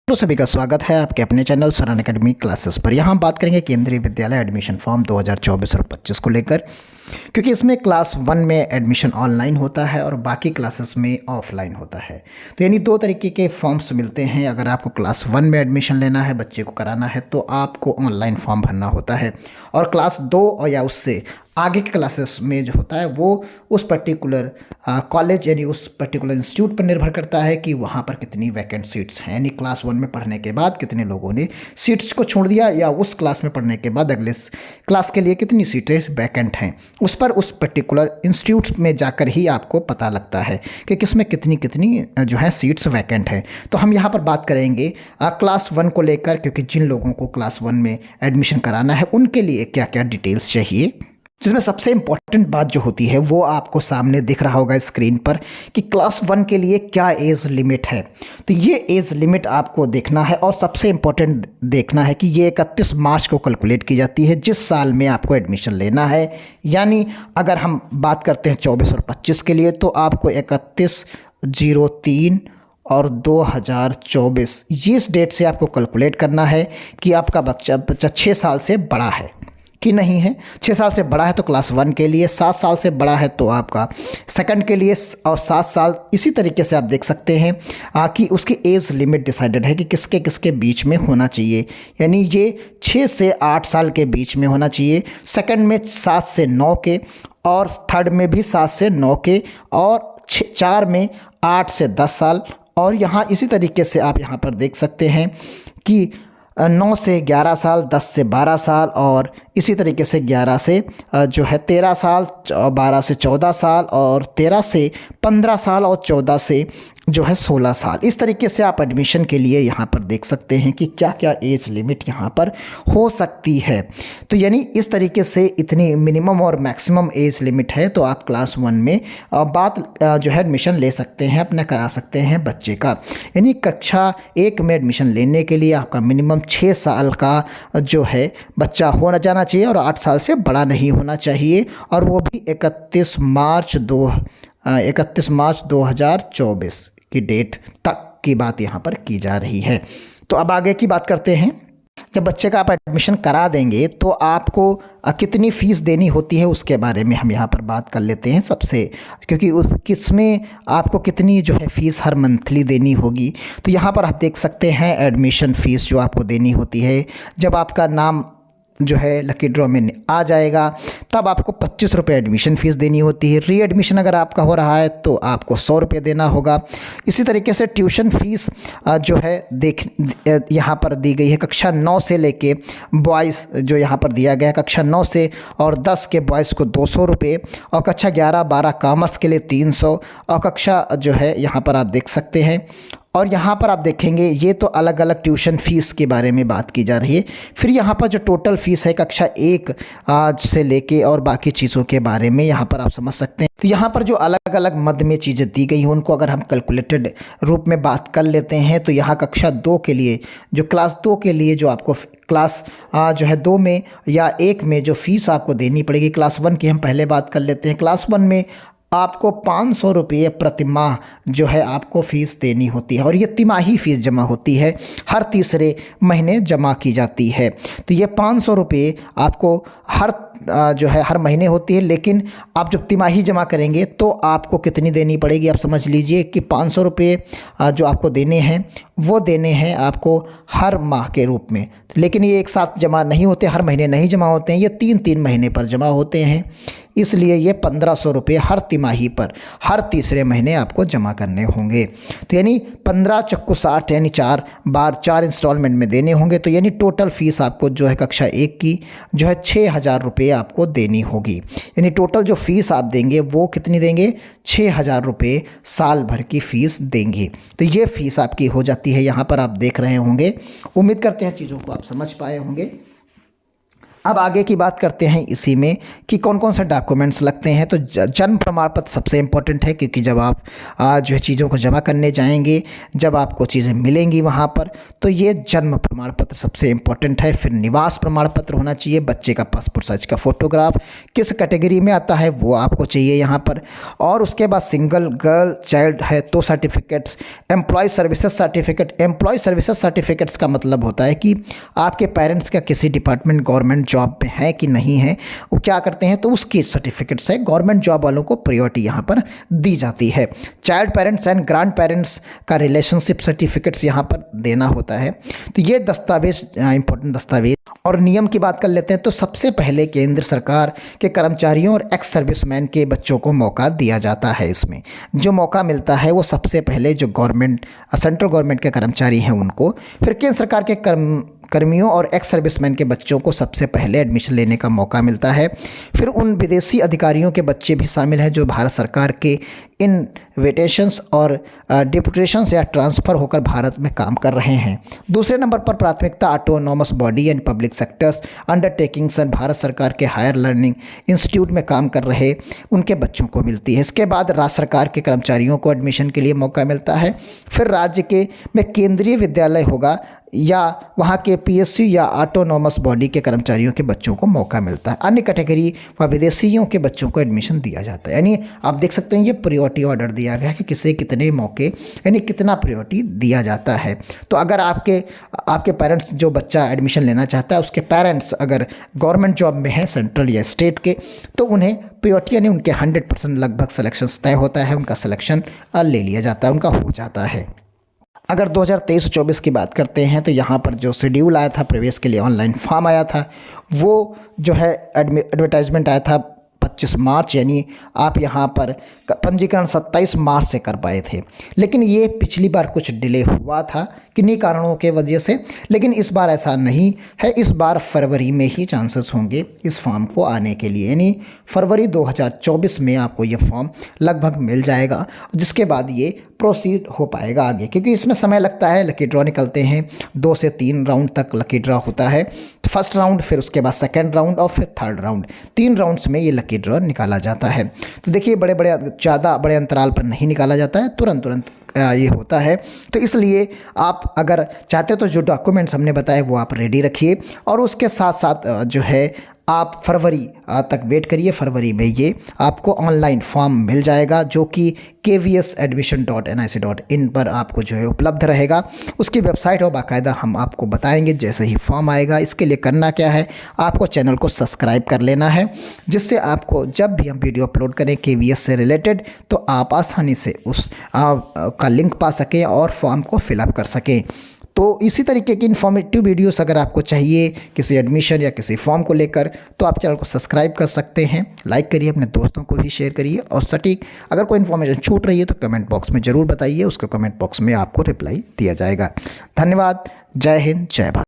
तो सभी का स्वागत है आपके अपने चैनल स्वरण एकेडमी क्लासेस पर। यहाँ हम बात करेंगे केंद्रीय विद्यालय एडमिशन फॉर्म 2024 और 25 को लेकर, क्योंकि इसमें क्लास 1 में एडमिशन ऑनलाइन होता है और बाकी क्लासेस में ऑफलाइन होता है। तो यानी दो तरीके के फॉर्म्स मिलते हैं। अगर आपको क्लास 1 में एडमिशन लेना है, बच्चे को कराना है, तो आपको ऑनलाइन फॉर्म भरना होता है। और क्लास 2 और या उससे आगे के क्लासेस में जो होता है वो उस पर्टिकुलर कॉलेज यानी उस पर्टिकुलर इंस्टीट्यूट पर निर्भर करता है कि वहाँ पर कितनी वैकेंट सीट्स हैं। यानी क्लास 1 में पढ़ने के बाद कितने लोगों ने सीट्स को छोड़ दिया, या उस क्लास में पढ़ने के बाद अगले क्लास के लिए कितनी सीटें वैकेंट हैं, उस पर उस पर्टिकुलर इंस्टीट्यूट में जाकर ही आपको पता लगता है कि किसमें कितनी कितनी जो है सीट्स वैकेंट हैं। तो हम यहाँ पर बात करेंगे क्लास 1 को लेकर, क्योंकि जिन लोगों को क्लास 1 में एडमिशन कराना है उनके लिए क्या क्या डिटेल्स चाहिए, जिसमें सबसे इम्पॉर्टेंट बात जो होती है वो आपको सामने दिख रहा होगा स्क्रीन पर कि क्लास 1 के लिए क्या एज लिमिट है। तो ये एज लिमिट आपको देखना है और सबसे इम्पॉर्टेंट देखना है कि ये 31 मार्च को कैलकुलेट की जाती है, जिस साल में आपको एडमिशन लेना है। यानी अगर हम बात करते हैं 24 और 25 के लिए, तो आपको 31/03 और 2024 ये इस डेट से आपको कैलकुलेट करना है कि आपका बच्चा 6 साल से बड़ा है कि नहीं है। 6 साल से बड़ा है तो क्लास 1 के लिए, 7 साल से बड़ा है तो आपका सेकंड के लिए, और 7 साल इसी तरीके से आप देख सकते हैं कि उसकी एज लिमिट डिसाइडेड है कि किसके किसके बीच में होना चाहिए। यानी ये 6 से 8 साल के बीच में होना चाहिए, सेकंड में 7 से 9 के, और थर्ड में भी 7 से 9 के, और 4 में 8 से 10 साल। और यहाँ इसी तरीके से आप यहाँ पर देख सकते हैं कि 9 से 11 साल, 10 से 12 साल, और इसी तरीके से 11 से जो है 13 साल, 12 से 14 साल, और 13 से 15 साल, और 14 से जो है 16 साल। इस तरीके से आप एडमिशन के लिए यहाँ पर देख सकते हैं कि क्या क्या एज लिमिट यहाँ पर हो सकती है। तो यानी इस तरीके से इतनी मिनिमम और मैक्सिमम एज लिमिट है, तो आप क्लास 1 में बात जो है एडमिशन ले सकते हैं, अपना करा सकते हैं बच्चे का। यानी कक्षा 1 में एडमिशन लेने के लिए आपका मिनिमम 6 साल का जो है बच्चा होना जाना चाहिए और 8 साल से बड़ा नहीं होना चाहिए, और वो भी 31 मार्च 2024 की डेट तक की बात यहाँ पर की जा रही है। तो अब आगे की बात करते हैं। जब बच्चे का आप एडमिशन करा देंगे तो आपको कितनी फ़ीस देनी होती है उसके बारे में हम यहाँ पर बात कर लेते हैं सबसे, क्योंकि किसमें आपको कितनी जो है फ़ीस हर मंथली देनी होगी। तो यहाँ पर आप देख सकते हैं एडमिशन फ़ीस जो आपको देनी होती है। जब आपका नाम जो है लकी ड्रॉ में आ जाएगा तब आपको 25 रुपये एडमिशन फ़ीस देनी होती है। री एडमिशन अगर आपका हो रहा है तो आपको 100 रुपये देना होगा। इसी तरीके से ट्यूशन फ़ीस जो है यहाँ पर दी गई है। कक्षा 9 से लेके बॉयज़ जो यहाँ पर दिया गया है, कक्षा 9 से और 10 के बॉयज़ को 200 रुपये, और कक्षा 11-12 कॉमर्स के लिए 300, और कक्षा जो है यहाँ पर आप देख सकते हैं। और यहाँ पर आप देखेंगे ये तो अलग अलग ट्यूशन फ़ीस के बारे में बात की जा रही है। फिर यहाँ पर जो टोटल फ़ीस है कक्षा 1 से लेके और बाकी चीज़ों के बारे में यहाँ पर आप समझ सकते हैं। तो यहाँ पर जो अलग अलग मद में चीज़ें दी गई हैं उनको अगर हम कैलकुलेटेड रूप में बात कर लेते हैं, तो यहाँ कक्षा 2 के लिए, जो क्लास 2 के लिए जो आपको क्लास जो है 2 में या 1 में जो फ़ीस आपको देनी पड़ेगी, क्लास 1 की हम पहले बात कर लेते हैं। क्लास 1 में आपको 500 रुपये प्रति माह जो है आपको फ़ीस देनी होती है, और ये तिमाही फ़ीस जमा होती है, हर तीसरे महीने जमा की जाती है। तो ये 500 रुपये आपको जो है हर महीने होती है, लेकिन आप जब तिमाही जमा करेंगे तो आपको कितनी देनी पड़ेगी, आप समझ लीजिए कि 500 रुपये जो आपको देने हैं वो देने हैं आपको हर माह के रूप में। लेकिन ये एक साथ जमा नहीं होते, हर महीने नहीं जमा होते हैं, ये 3-3 महीने पर जमा होते हैं। इसलिए ये 1500 रुपये हर तिमाही पर हर तीसरे महीने आपको जमा करने होंगे। तो यानी 15 चक्कू 60, यानी 4 बार 4 इंस्टॉलमेंट में देने होंगे। तो यानी टोटल फ़ीस आपको जो है कक्षा 1 की जो है 6000 रुपये आपको देनी होगी। यानी टोटल जो फ़ीस आप देंगे वो कितनी देंगे, 6000 रुपये साल भर की फ़ीस देंगे। तो ये फ़ीस आपकी हो जाती है, यहाँ पर आप देख रहे होंगे। उम्मीद करते हैं चीज़ों को आप समझ पाए होंगे। अब आगे की बात करते हैं इसी में कि कौन कौन से डॉक्यूमेंट्स लगते हैं। तो जन्म प्रमाण पत्र सबसे इम्पोर्टेंट है, क्योंकि जब आप जो है चीज़ों को जमा करने जाएंगे, जब आपको चीज़ें मिलेंगी वहाँ पर, तो ये जन्म प्रमाण पत्र सबसे इम्पोर्टेंट है। फिर निवास प्रमाण पत्र होना चाहिए, बच्चे का पासपोर्ट साइज का फ़ोटोग्राफ, किस कैटेगरी में आता है वो आपको चाहिए यहाँ पर। और उसके बाद सिंगल गर्ल चाइल्ड है तो certificates, employ services certificate. Employ services certificates का मतलब होता है कि आपके पेरेंट्स का किसी डिपार्टमेंट गवर्नमेंट जॉब में है कि नहीं है, वो क्या करते हैं, तो उसकी सर्टिफिकेट्स है। गवर्नमेंट जॉब वालों को प्रायोरिटी यहाँ पर दी जाती है। Child parents and grand parents का रिलेशनशिप सर्टिफिकेट्स यहाँ पर देना होता है। तो ये दस्तावेज इंपॉर्टेंट दस्तावेज। और नियम की बात कर लेते हैं, तो सबसे पहले केंद्र सरकार के कर्मचारियों और एक्स सर्विसमैन के बच्चों को मौका दिया जाता है। इसमें जो मौका मिलता है वो सबसे पहले जो गवर्नमेंट सेंट्रल गवर्नमेंट के कर्मचारी हैं उनको, फिर केंद्र सरकार के कर्मियों और एक्स सर्विसमैन के बच्चों को सबसे पहले एडमिशन लेने का मौका मिलता है। फिर उन विदेशी अधिकारियों के बच्चे भी शामिल हैं जो भारत सरकार के इनविटेशंस और डिप्यूटेशंस या ट्रांसफ़र होकर भारत में काम कर रहे हैं। दूसरे नंबर पर प्राथमिकता autonomous body and public sectors undertakings and Bharat सरकार के हायर लर्निंग इंस्टीट्यूट में काम कर रहे उनके बच्चों को मिलती है। इसके बाद राज्य सरकार के कर्मचारियों को एडमिशन के लिए मौका मिलता है। फिर राज्य के में केंद्रीय विद्यालय होगा या वहाँ के पीएसयू या ऑटोनॉमस बॉडी के कर्मचारियों के बच्चों को मौका मिलता है। अन्य कैटेगरी व विदेशियों के बच्चों को एडमिशन दिया जाता है। यानी आप देख सकते हैं ये प्रायोरिटी ऑर्डर दिया गया है कि किसे कितने मौके, यानी कितना प्रायोरिटी दिया जाता है। तो अगर आपके पेरेंट्स, जो बच्चा एडमिशन लेना चाहता है उसके पेरेंट्स अगर गवर्नमेंट जॉब में हैं सेंट्रल या स्टेट के, तो उन्हें प्रायोरिटी यानी उनके 100% लगभग सिलेक्शन तय होता है, उनका सिलेक्शन ले लिया जाता है, उनका हो जाता है। अगर 2023-24 की बात करते हैं तो यहाँ पर जो शेड्यूल आया था प्रवेश के लिए, ऑनलाइन फॉर्म आया था, वो जो है एडवर्टाइजमेंट आया था 25 मार्च, यानी आप यहाँ पर पंजीकरण 27 मार्च से कर पाए थे। लेकिन ये पिछली बार कुछ डिले हुआ था किन्हीं कारणों के वजह से, लेकिन इस बार ऐसा नहीं है। इस बार फरवरी में ही चांसेस होंगे इस फॉर्म को आने के लिए, यानी फरवरी 2024 में आपको ये फॉर्म लगभग मिल जाएगा, जिसके बाद ये प्रोसीड हो पाएगा आगे, क्योंकि इसमें समय लगता है। लकी ड्रॉ निकलते हैं, 2 से 3 राउंड तक लकी ड्रॉ होता है। फर्स्ट राउंड, फिर उसके बाद सेकंड राउंड और फिर थर्ड राउंड, 3 राउंड्स में ये लकी ड्रॉ निकाला जाता है। तो देखिए ज़्यादा बड़े अंतराल पर नहीं निकाला जाता है, तुरंत ये होता है। तो इसलिए आप अगर चाहते हो तो जो डॉक्यूमेंट्स हमने बताए वो आप रेडी रखिए, और उसके साथ साथ जो है आप फरवरी तक वेट करिए। फरवरी में ये आपको ऑनलाइन फॉर्म मिल जाएगा, जो कि kvsadmission.nic.in पर आपको जो है उपलब्ध रहेगा। उसकी वेबसाइट और बाकायदा हम आपको बताएंगे जैसे ही फॉर्म आएगा। इसके लिए करना क्या है, आपको चैनल को सब्सक्राइब कर लेना है, जिससे आपको जब भी हम वीडियो अपलोड करें KVS से रिलेटेड, तो आप आसानी से उस का लिंक पा सकें और फॉर्म को फिलअप कर सकें। तो इसी तरीके की इन्फॉर्मेटिव वीडियोस अगर आपको चाहिए किसी एडमिशन या किसी फॉर्म को लेकर, तो आप चैनल को सब्सक्राइब कर सकते हैं, लाइक करिए, अपने दोस्तों को भी शेयर करिए, और सटीक अगर कोई इन्फॉर्मेशन छूट रही है तो कमेंट बॉक्स में ज़रूर बताइए, उसके कमेंट बॉक्स में आपको रिप्लाई दिया जाएगा। धन्यवाद। जय हिंद, जय भारत।